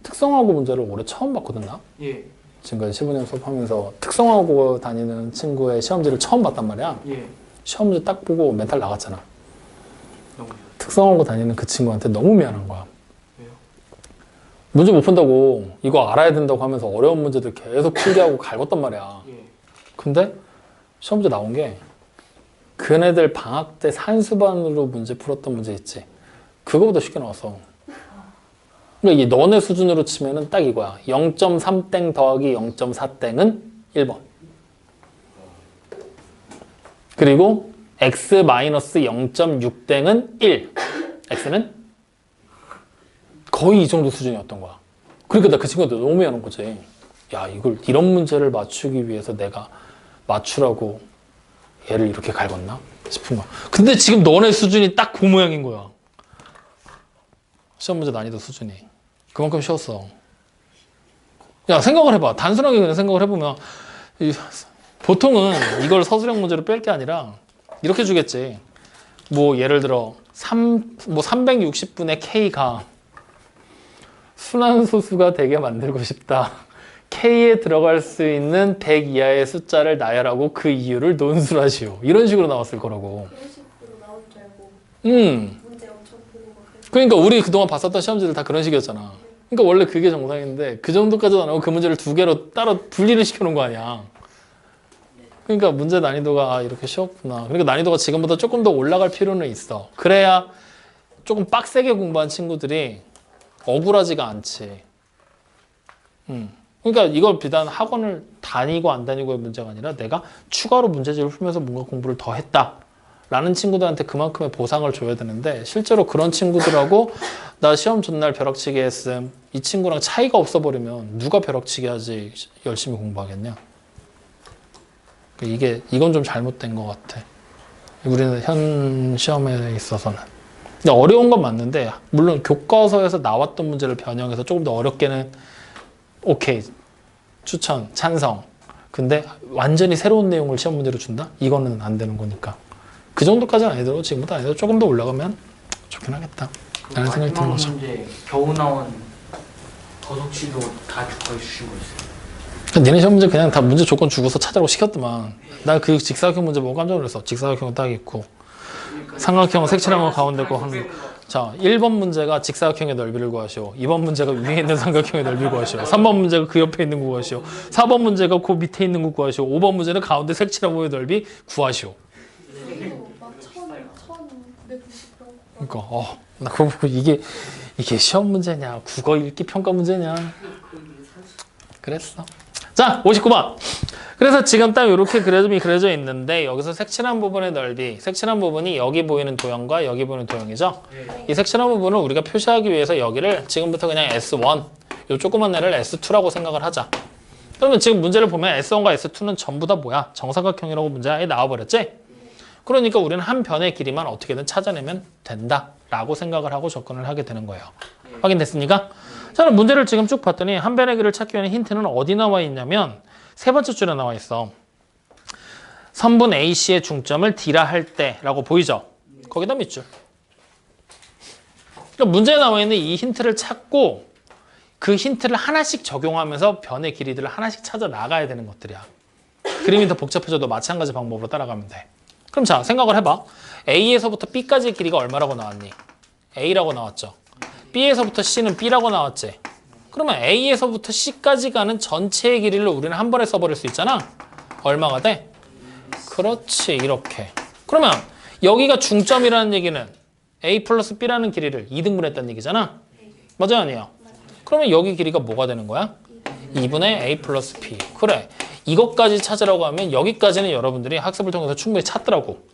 특성화고 문제를 올해 처음 봤거든 나. 예. 지금까지 15년 수업하면서 특성화고 다니는 친구의 시험지를 처음 봤단 말이야. 예. 시험지 딱 보고 멘탈 나갔잖아. 너무 특성화고 다니는 그 친구한테 너무 미안한 거야. 왜요? 문제 못 푼다고 이거 알아야 된다고 하면서 어려운 문제들 계속 필기하고 갈궜단 말이야. 예. 근데 시험지 나온 게 그네들 방학 때 산수반으로 문제 풀었던 문제 있지. 그거보다 쉽게 나왔어. 그러니까 이 너네 수준으로 치면은 딱 이거야. 0.3땡 더하기 0.4땡은 1번. 그리고 x 마이너스 0.6땡은 1. x는 거의 이 정도 수준이었던 거야. 그러니까 나 그 친구한테 너무 미안한 거지. 야, 이걸 이런 문제를 맞추기 위해서 내가 맞추라고 얘를 이렇게 갈궜나 싶은 거야. 근데 지금 너네 수준이 딱 그 모양인 거야. 시험 문제 난이도 수준이 그만큼 쉬웠어. 야, 생각을 해봐. 단순하게 그냥 생각을 해보면 보통은 이걸 서술형 문제로 뺄 게 아니라 이렇게 주겠지. 뭐 예를 들어 360분의 K가 순환소수가 되게 만들고 싶다. K에 들어갈 수 있는 100 이하의 숫자를 나열하고 그 이유를 논술하시오. 이런 식으로 나왔을 거라고. 그런 식으로 나올 줄 알고 문제 엄청 보고 막 그랬어요. 그러니까 우리 그동안 봤었던 시험지들 다 그런 식이었잖아. 그러니까 원래 그게 정상인데 그 정도까지도 안 하고 그 문제를 두 개로 따로 분리를 시켜놓은 거 아니야. 그러니까 문제 난이도가 이렇게 쉬웠구나. 그러니까 난이도가 지금보다 조금 더 올라갈 필요는 있어. 그래야 조금 빡세게 공부한 친구들이 억울하지가 않지. 그러니까 이걸 비단 학원을 다니고 안 다니고의 문제가 아니라 내가 추가로 문제집을 풀면서 뭔가 공부를 더 했다라는 친구들한테 그만큼의 보상을 줘야 되는데 실제로 그런 친구들하고 나 시험 전날 벼락치기 했음 이 친구랑 차이가 없어버리면 누가 벼락치기 하지 열심히 공부하겠냐. 이건 좀 잘못된 것 같아. 우리는 현 시험에 있어서는. 근데 어려운 건 맞는데 물론 교과서에서 나왔던 문제를 변형해서 조금 더 어렵게는 오케이. 추천, 찬성. 근데 완전히 새로운 내용을 시험 문제로 준다? 이거는 안 되는 거니까. 그 정도까지는 아니더라도 지금보다 아니더라도 조금 더 올라가면 좋긴 하겠다. 라는 생각이 드는 거죠. 문제 겨우 나온 더덕치도 다 거의 주신 거 있어요. 니네 시험 문제 그냥 다 문제 조건 주고서 찾으라고 시켰더만. 나 그 직사각형 문제 보고 깜짝 놀랐어. 직사각형 딱 있고 삼각형 색칠한 거 가운데 거 하는 거. 자, 1번 문제가 직사각형의 넓이를 구하시오. 2번 문제가 위에 있는 삼각형의 넓이를 구하시오. 3번 문제가 그 옆에 있는 거 구하시오. 4번 문제가 그 밑에 있는 거 구하시오. 5번 문제는 가운데 색칠한 거의 넓이 구하시오. 막 1990 그런 거. 그러니까 나 그거 보고 이게 시험 문제냐 국어 읽기 평가 문제냐 그랬어. 자, 59번. 그래서 지금 딱 이렇게 그림이 그려져 있는데 여기서 색칠한 부분의 넓이, 색칠한 부분이 여기 보이는 도형과 여기 보이는 도형이죠. 이 색칠한 부분을 우리가 표시하기 위해서 여기를 지금부터 그냥 S1, 요 조그만 애를 S2라고 생각을 하자. 그러면 지금 문제를 보면 S1과 S2는 전부 다 뭐야? 정사각형이라고 문제가 아예 나와버렸지? 그러니까 우리는 한 변의 길이만 어떻게든 찾아내면 된다라고 생각을 하고 접근을 하게 되는 거예요. 확인됐습니까? 자, 그럼 문제를 지금 쭉 봤더니 한 변의 길이를 찾기 위한 힌트는 어디 나와 있냐면 세 번째 줄에 나와 있어. 선분 AC의 중점을 D라 할 때라고 보이죠? 거기다 밑줄. 그러니까 문제에 나와 있는 이 힌트를 찾고 그 힌트를 하나씩 적용하면서 변의 길이들을 하나씩 찾아 나가야 되는 것들이야. 그림이 더 복잡해져도 마찬가지 방법으로 따라가면 돼. 그럼 자, 생각을 해봐. A에서부터 B까지의 길이가 얼마라고 나왔니? A라고 나왔죠. B에서부터 C는 B라고 나왔지. 그러면 A에서부터 C까지 가는 전체의 길이를 우리는 한 번에 써버릴 수 있잖아. 얼마가 돼? 그렇지, 이렇게. 그러면 여기가 중점이라는 얘기는 A 플러스 B라는 길이를 2등분했다는 얘기잖아. 맞아요, 아니에요? 그러면 여기 길이가 뭐가 되는 거야? 2분의 A 플러스 B. 그래, 이것까지 찾으라고 하면 여기까지는 여러분들이 학습을 통해서 충분히 찾더라고.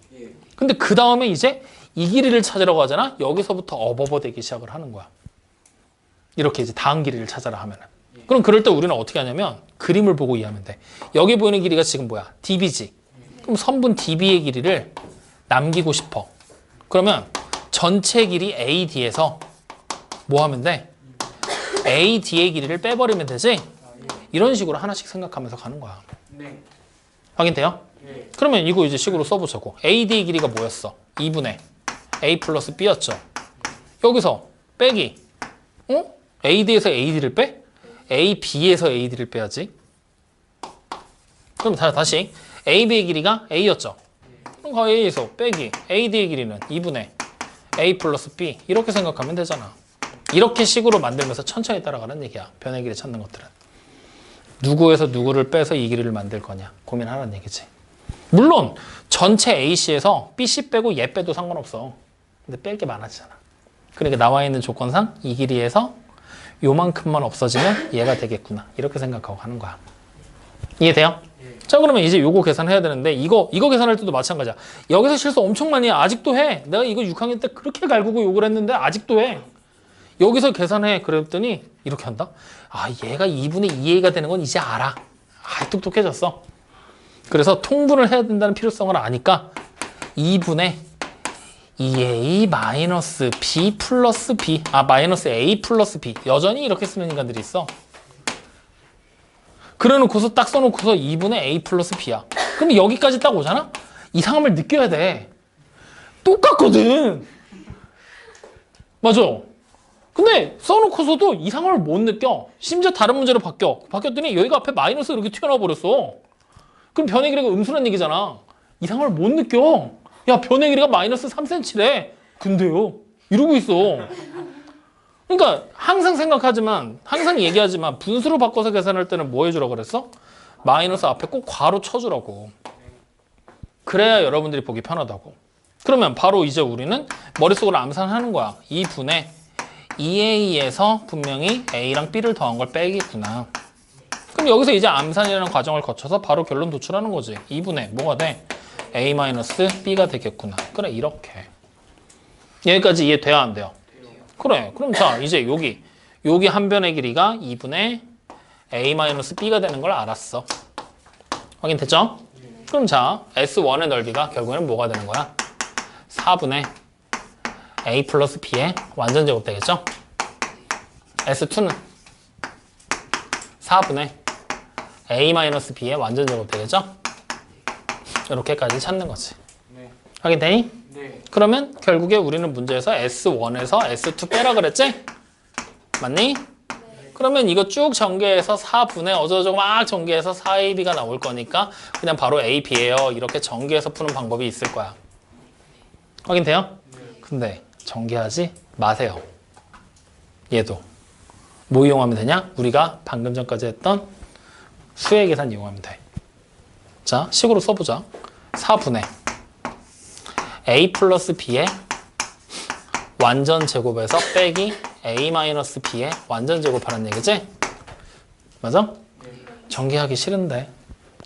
근데 그 다음에 이제 이 길이를 찾으라고 하잖아. 여기서부터 어버버되기 시작을 하는 거야. 이렇게 이제 다음 길이를 찾아라 하면은. 그럼 그럴 때 우리는 어떻게 하냐면 그림을 보고 이해하면 돼. 여기 보이는 길이가 지금 뭐야? DB지. 그럼 선분 DB의 길이를 남기고 싶어. 그러면 전체 길이 AD에서 뭐 하면 돼? AD의 길이를 빼버리면 되지? 이런 식으로 하나씩 생각하면서 가는 거야. 네. 확인돼요? 네. 그러면 이거 이제 식으로 써보자고. AD의 길이가 뭐였어? 2분의 A 플러스 B였죠. 여기서 빼기. AD에서 AD를 빼? AB에서 AD를 빼야지. 그럼 다시 AB의 길이가 A였죠. 그럼 A에서 빼기 AD의 길이는 2분의 A 플러스 B 이렇게 생각하면 되잖아. 이렇게 식으로 만들면서 천천히 따라가는 얘기야. 변의 길이 찾는 것들은. 누구에서 누구를 빼서 이 길이를 만들 거냐 고민하라는 얘기지. 물론 전체 AC에서 BC 빼고 얘 빼도 상관없어. 근데 뺄 게 많아지잖아. 그러니까 나와 있는 조건상 이 길이에서 요만큼만 없어지면 얘가 되겠구나. 이렇게 생각하고 하는 거야. 이해돼요? 자, 그러면 이제 요거 계산해야 되는데 이거 계산할 때도 마찬가지야. 여기서 실수 엄청 많이 해. 아직도 해. 내가 이거 6학년 때 그렇게 갈구고 욕을 했는데 아직도 해. 여기서 계산해. 그랬더니 이렇게 한다. 아, 얘가 2분의 2a가 되는 건 이제 알아. 아, 똑똑해졌어. 그래서 통분을 해야 된다는 필요성을 아니까 2분의 2a 마이너스 b 플러스 b, 마이너스 a 플러스 b. 여전히 이렇게 쓰는 인간들이 있어. 그래 놓고서 딱 써놓고서 2분의 a 플러스 b야. 그럼 여기까지 딱 오잖아? 이상함을 느껴야 돼. 똑같거든. 맞아. 근데 써놓고서도 이상함을 못 느껴. 심지어 다른 문제로 바뀌었더니 여기가 앞에 마이너스 이렇게 튀어나와 버렸어. 그럼 변의 길이가 음수란 얘기잖아. 이상함을 못 느껴. 야, 변의 길이가 마이너스 3cm래. 근데요. 이러고 있어. 그러니까 항상 생각하지만, 항상 얘기하지만 분수로 바꿔서 계산할 때는 뭐 해주라고 그랬어? 마이너스 앞에 꼭 괄호 쳐주라고. 그래야 여러분들이 보기 편하다고. 그러면 바로 이제 우리는 머릿속으로 암산하는 거야. 2분의 2a에서 분명히 a랑 b를 더한 걸 빼겠구나. 그럼 여기서 이제 암산이라는 과정을 거쳐서 바로 결론 도출하는 거지. 2분의 뭐가 돼? a-b가 되겠구나. 그래, 이렇게. 여기까지 이해돼야 안 돼요? 그래. 그럼 자, 이제 여기 한 변의 길이가 2분의 a-b가 되는 걸 알았어. 확인됐죠? 그럼 자, S1의 넓이가 결국에는 뭐가 되는 거야? 4분의 a 플러스 b의 완전 제곱 되겠죠? S2는 4분의 a-b의 완전 제곱 되겠죠? 이렇게까지 찾는 거지. 네. 확인되니? 네. 그러면 결국에 우리는 문제에서 S1에서 S2 빼라 그랬지? 맞니? 그러면 이거 쭉 전개해서 4분의 어쩌고저쩌고 막 전개해서 4ab가 나올 거니까 그냥 바로 a, b예요. 이렇게 전개해서 푸는 방법이 있을 거야. 확인돼요? 근데 전개하지 마세요. 얘도. 뭐 이용하면 되냐? 우리가 방금 전까지 했던 수의 계산 이용하면 돼. 자, 식으로 써보자. 4분의 a 플러스 b의 완전 제곱에서 빼기 a 마이너스 b의 완전 제곱하라는 얘기지? 맞아? 전개하기 싫은데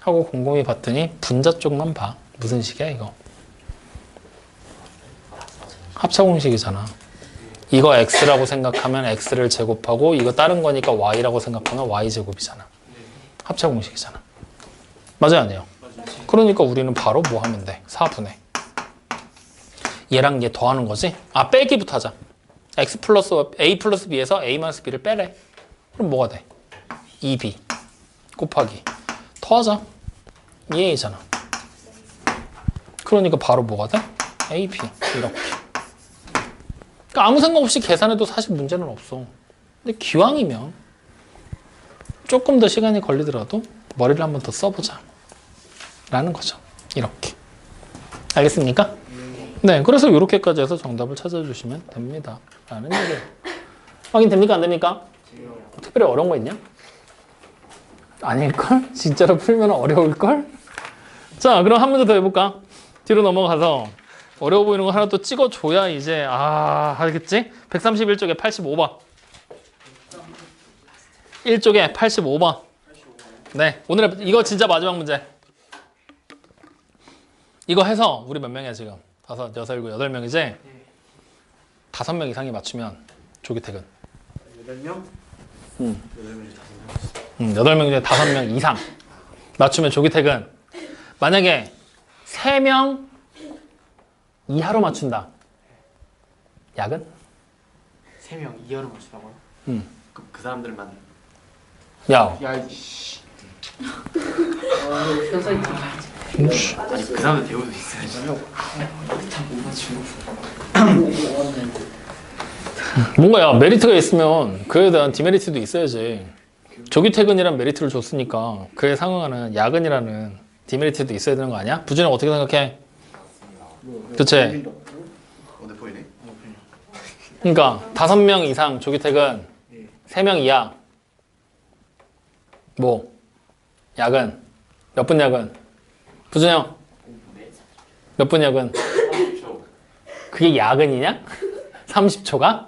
하고 곰곰이 봤더니 분자 쪽만 봐. 무슨 식이야 이거? 합차 공식이잖아. 이거 x라고 생각하면 x를 제곱하고 이거 다른 거니까 y라고 생각하면 y 제곱이잖아. 합차 공식이잖아. 맞아요, 아니에요? 그러니까 우리는 바로 뭐 하면 돼? 4분의 얘랑 얘 더하는 거지? 빼기부터 하자. x 플러스 a 플러스 b에서 a 마이너스 b를 빼래. 그럼 뭐가 돼? 2b 곱하기 더하자. 2a잖아. 그러니까 바로 뭐가 돼? ab 이렇게. 그러니까 아무 생각 없이 계산해도 사실 문제는 없어. 근데 기왕이면 조금 더 시간이 걸리더라도 머리를 한번 더 써보자 라는 거죠. 이렇게. 알겠습니까? 네, 그래서 이렇게까지 해서 정답을 찾아주시면 됩니다 라는 얘기예요. 확인됩니까? 안 됩니까? 특별히 어려운 거 있냐? 아닐걸? 진짜로 풀면 어려울걸? 자, 그럼 한 문제 더 해볼까? 뒤로 넘어가서 어려워 보이는 거 하나 또 찍어줘야 이제 알겠지? 131쪽에 85번 1쪽에 85번 네, 오늘의 이거 진짜 마지막 문제. 이거 해서 우리 몇 명이야 지금? 5, 6, 7, 8명이지? 5명 이상이 맞추면 조기 퇴근. 8명? 응. 8명 중에 5명. 8명 중에 5명 이상 맞추면 조기 퇴근. 만약에 3명 이하로 맞춘다. 야근? 3명 이하로 맞추라고요? 응. 그럼 그 사람들만. 야. 야, 이씨. 현석이 들어가야지. 아니, 그 사람들 대우도 있어야지. 다못 맞추고. 뭔가 야 메리트가 있으면 그에 대한 디메리트도 있어야지. 조기 퇴근이란 메리트를 줬으니까 그에 상응하는 야근이라는 디메리트도 있어야 되는 거 아니야? 부진아 어떻게 생각해? 그치? 보이네? 그러니까 5명 이상 조기 퇴근, 3명 이하 뭐 야근 몇 분 야근? 부준이 형 몇 분 야근? 30초. 그게 야근이냐? 30초가?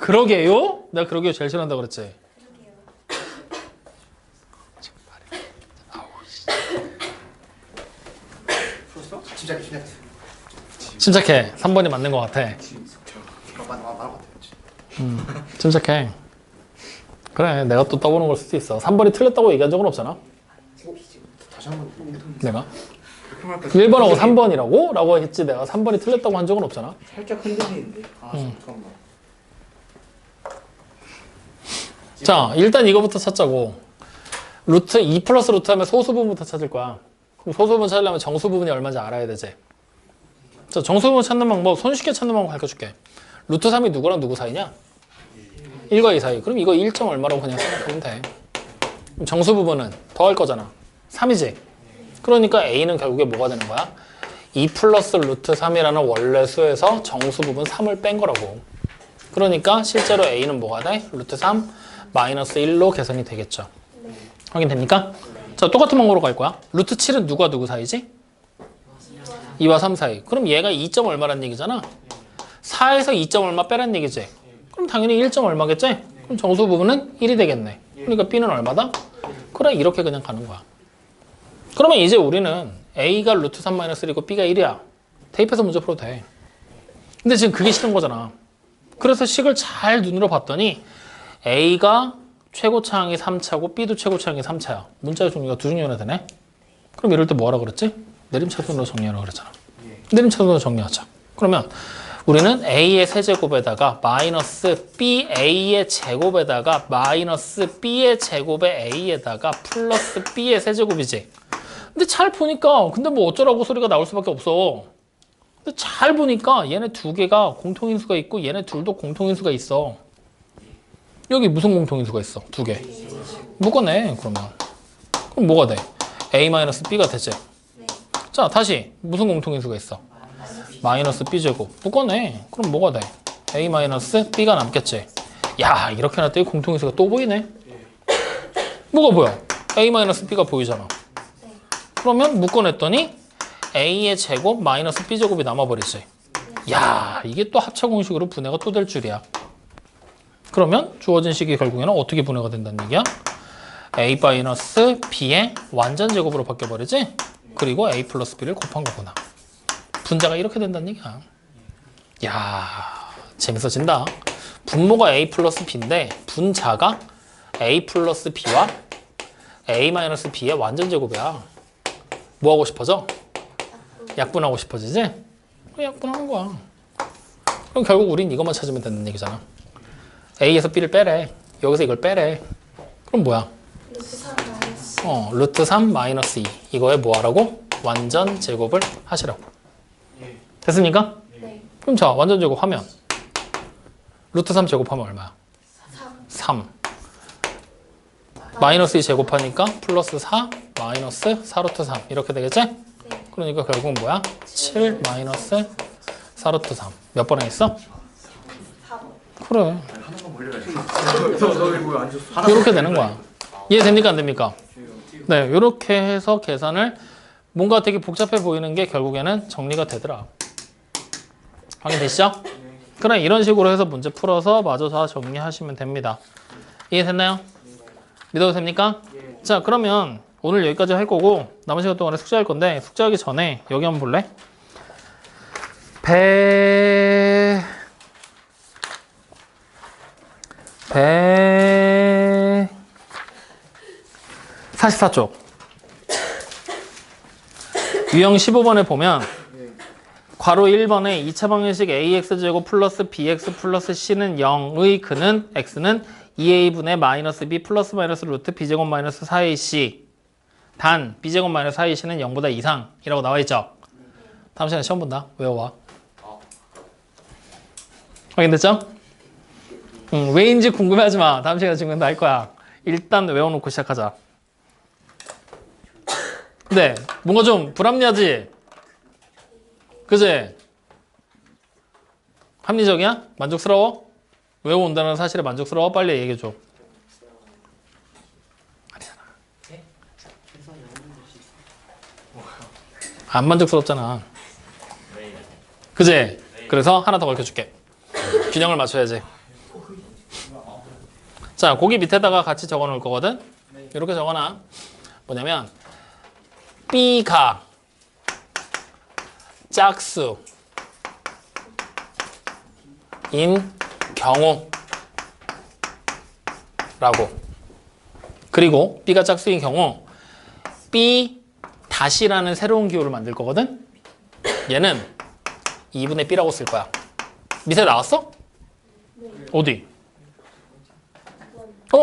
그러게요? 내가 그러게요 제일 싫어한다고 그랬지. 풀었어? 집착해 집착해. 침착해. 3번이 맞는 것 같아. 말한 것 같아. 침착해. 그래 내가 또 떠보는 걸 수도 있어. 3번이 틀렸다고 얘기한 적은 없잖아. 다시 한번 내가 그렇게 말할까? 1번하고 3번이라고? 라고 했지 내가 3번이 틀렸다고 한 적은 없잖아. 살짝 흔들리는데. 아 잠깐만. 자 일단 이거부터 찾자고. 루트 2 플러스 루트 하면 소수 부분부터 찾을 거야. 그럼 소수 부분 찾으려면 정수 부분이 얼마인지 알아야 되지. 자 정수 부분 찾는 방법 손쉽게 찾는 방법 가르쳐줄게. 루트 3이 누구랑 누구 사이냐? 1과 2 사이. 그럼 이거 1점 얼마라고 그냥 생각하면 돼. 그럼 정수 부분은 더할 거잖아. 3이지. 그러니까 A는 결국에 뭐가 되는 거야? 2 플러스 루트 3이라는 원래 수에서 정수 부분 3을 뺀 거라고. 그러니까 실제로 A는 뭐가 돼? 루트 3 마이너스 1로 계산이 되겠죠. 확인됩니까? 자 똑같은 방법으로 갈 거야. 루트 7은 누가 누구 사이지? 2와 3 사이. 그럼 얘가 2점 얼마란 얘기잖아. 4에서 2점 얼마 빼란 얘기지. 그럼 당연히 1점 얼마겠지? 그럼 정수 부분은 1이 되겠네. 그러니까 B는 얼마다? 그래 이렇게 그냥 가는 거야. 그러면 이제 우리는 A가 루트 3 마이너스 1이고 B가 1이야. 대입해서 문제 풀어도 돼. 근데 지금 그게 싫은 거잖아. 그래서 식을 잘 눈으로 봤더니 A가 최고차항이 3차고 B도 최고차항이 3차야. 문자의 종류가 두 종류나 되네. 그럼 이럴 때 뭐하라 그랬지? 내림차순으로 정리하라고 그랬잖아. 내림차순으로 정리하자. 그러면 우리는 A의 세제곱에다가 마이너스 BA의 제곱에다가 마이너스 B의 제곱에 A에다가 플러스 B의 세제곱이지. 근데 잘 보니까 근데 뭐 어쩌라고 소리가 나올 수밖에 없어. 근데 잘 보니까 얘네 두 개가 공통인수가 있고 얘네 둘도 공통인수가 있어. 여기 무슨 공통인수가 있어? 두 개. 묶어내 그러면. 그럼 뭐가 돼? A-B가 되지. 자 다시 무슨 공통인수가 있어? 마이너스 B제곱. 묶어내. 그럼 뭐가 돼? A-B가 남겠지. 야 이렇게 놨더니 공통인수가 또 보이네. 뭐가 보여? A-B가 보이잖아. 그러면 묶어냈더니 A의 제곱 마이너스 B제곱이 남아버리지. 야 이게 또 합차 공식으로 분해가 또 될 줄이야. 그러면 주어진 식이 결국에는 어떻게 분해가 된다는 얘기야? A 마이너스 B의 완전 제곱으로 바뀌어버리지? 그리고 A 플러스 B를 곱한 거구나. 분자가 이렇게 된다는 얘기야. 야 재밌어진다. 분모가 A 플러스 B인데 분자가 A 플러스 B와 A 마이너스 B의 완전 제곱이야. 뭐 하고 싶어져? 약분하고 싶어지지? 약분하는 거야. 그럼 결국 우린 이것만 찾으면 되는 얘기잖아. A에서 B를 빼래. 여기서 이걸 빼래. 그럼 뭐야? 루트 3 마이너스 2. 이거에 뭐 하라고? 완전 제곱을 하시라고. 됐습니까? 네. 그럼 자, 완전 제곱하면 루트 3 제곱하면 얼마야? 3. 마이너스 2 제곱하니까 플러스 4 마이너스 4루트 3 이렇게 되겠지? 네. 그러니까 결국은 뭐야? 7 마이너스 4루트 3. 몇 번에 있어? 4번. 그래. 하나만 걸려가지고. 너 이거 안 줬어? 이렇게 되는 거야. 이해됩니까? 안 됩니까? 네, 이렇게 해서 계산을 뭔가 되게 복잡해 보이는 게 결국에는 정리가 되더라. 확인되시죠? 그래, 이런 식으로 해서 문제 풀어서 마저 다 정리하시면 됩니다. 이해됐나요? 믿어도 됩니까? 자, 그러면 오늘 여기까지 할 거고 남은 시간 동안에 숙제할 건데 숙제하기 전에 여기 한번 볼래? 배 44쪽 유형 15번에 보면 괄호 1번에 2차 방정식 ax제곱 플러스 bx 플러스 c는 0의 그는 x는 2a분의 마이너스 b 플러스 마이너스 루트 b제곱 마이너스 4ac 단 b제곱 마이너스 4ac는 0보다 이상이라고 나와 있죠. 다음 시간에 시험 본다. 외워와. 확인됐죠? 왜인지 궁금해하지 마. 다음 시간에 지금 날 거야. 일단 외워놓고 시작하자. 근데 뭔가 좀 불합리하지? 그지? 합리적이야? 만족스러워? 외워온다는 사실에 만족스러워? 빨리 얘기해줘. 아니잖아. 안 만족스럽잖아. 그지? 그래서 하나 더 가르쳐줄게. 균형을 맞춰야지. 자, 거기 밑에다가 같이 적어 놓을 거거든. 이렇게 적어놔. 뭐냐면 B가 짝수인 경우라고. 그리고 B가 짝수인 경우 B 다시라는 새로운 기호를 만들 거거든. 얘는 2분의 B라고 쓸 거야. 밑에 나왔어? 어디?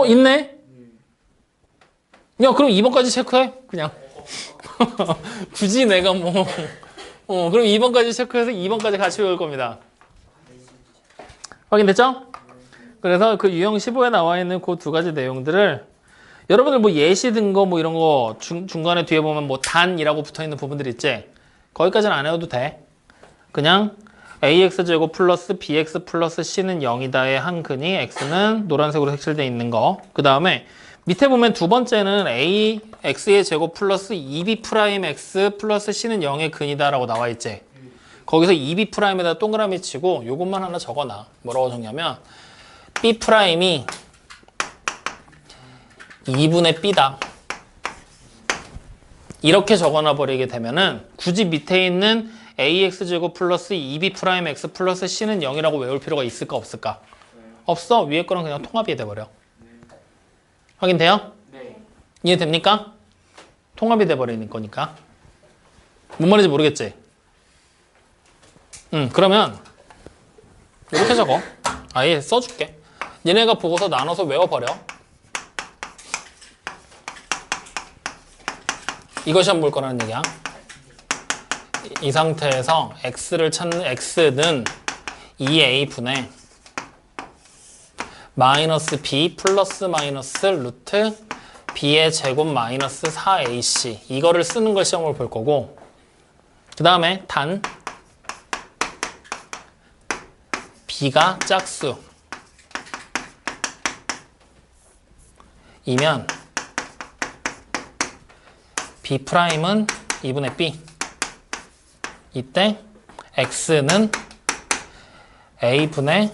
있네. 야, 그럼 2번까지 체크해. 그냥. 굳이 내가 뭐. 그럼 2번까지 체크해서 2번까지 같이 외울 겁니다. 확인됐죠? 그래서 그 유형 15에 나와 있는 그 두 가지 내용들을 여러분들 뭐 예시 든 거 뭐 이런 거 중간에 뒤에 보면 뭐 단이라고 붙어 있는 부분들 있지? 거기까지는 안 해도 돼. 그냥 ax제곱 플러스 bx 플러스 c는 0이다의 한 근이 x는 노란색으로 색칠되어 있는 거. 그 다음에 밑에 보면 두 번째는 x의 제곱 플러스 2b 프라임 x 플러스 c는 0의 근이다라고 나와 있지. 거기서 2b 프라임에다 동그라미 치고 요것만 하나 적어놔. 뭐라고 적냐면 b 프라임이 2분의 b다. 이렇게 적어놔 버리게 되면은 굳이 밑에 있는 ax제곱 플러스 2b 프라임 x 플러스 c는 0이라고 외울 필요가 있을까 없을까? 없어. 위에 거랑 그냥 통합이 돼버려. 확인돼요? 네. 이해됩니까? 통합이 돼버리는 거니까. 뭔 말인지 모르겠지? 그러면 이렇게 적어. 아예 써줄게. 얘네가 보고서 나눠서 외워버려. 이거 시험 볼 거라는 얘기야. 이 상태에서 x를 찾는 x는 2a분의 마이너스 b 플러스 마이너스 루트 b의 제곱 마이너스 4ac 이거를 쓰는 걸 시험을 볼 거고, 그 다음에 단 b가 짝수 이면 b 프라임은 2분의 b. 이때 x는 a분의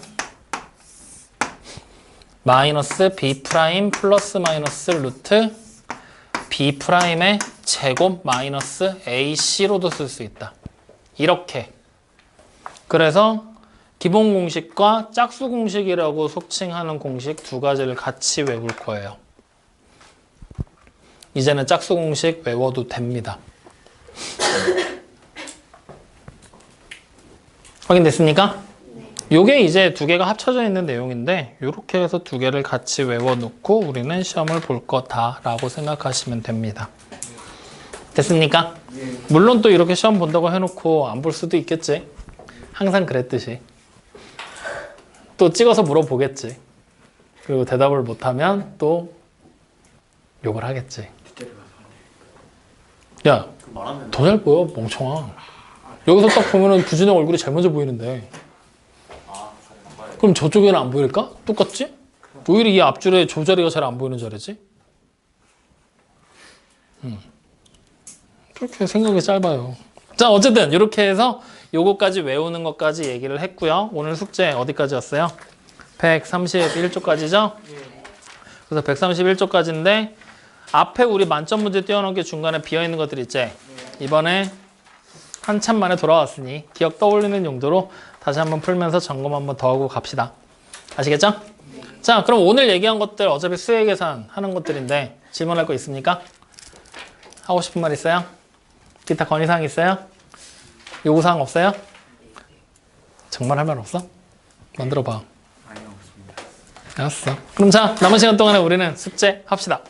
마이너스 b 프라임 플러스 마이너스 루트 b 프라임의 제곱 마이너스 ac로도 쓸 수 있다. 이렇게. 그래서 기본 공식과 짝수 공식이라고 속칭하는 공식 두 가지를 같이 외울 거예요. 이제는 짝수 공식 외워도 됩니다. 확인됐습니까? 요게 이제 두 개가 합쳐져 있는 내용인데 이렇게 해서 두 개를 같이 외워놓고 우리는 시험을 볼 거다라고 생각하시면 됩니다. 됐습니까? 물론 또 이렇게 시험 본다고 해놓고 안 볼 수도 있겠지. 항상 그랬듯이. 또 찍어서 물어보겠지. 그리고 대답을 못하면 또 욕을 하겠지. 야, 더 잘 보여, 멍청아. 여기서 딱 보면은 부진의 얼굴이 제일 먼저 보이는데. 그럼 저쪽에는 안 보일까? 똑같지? 오히려 이 앞줄에 저 자리가 잘 안 보이는 자리지? 그렇게 생각이 짧아요. 자, 어쨌든 이렇게 해서 요거까지 외우는 것까지 얘기를 했고요. 오늘 숙제 어디까지였어요? 131쪽까지죠? 그래서 131쪽까지인데 앞에 우리 만점 문제 띄워놓은 게 중간에 비어있는 것들 있지? 이번에 한참 만에 돌아왔으니 기억 떠올리는 용도로 다시 한번 풀면서 점검 한번 더 하고 갑시다. 아시겠죠? 자, 그럼 오늘 얘기한 것들 어차피 수행 계산 하는 것들인데 질문할 거 있습니까? 하고 싶은 말 있어요? 기타 건의사항 있어요? 요구사항 없어요? 정말 할 말 없어? 만들어봐. 아니요, 없습니다. 알았어. 그럼 자, 남은 시간 동안에 우리는 숙제 합시다.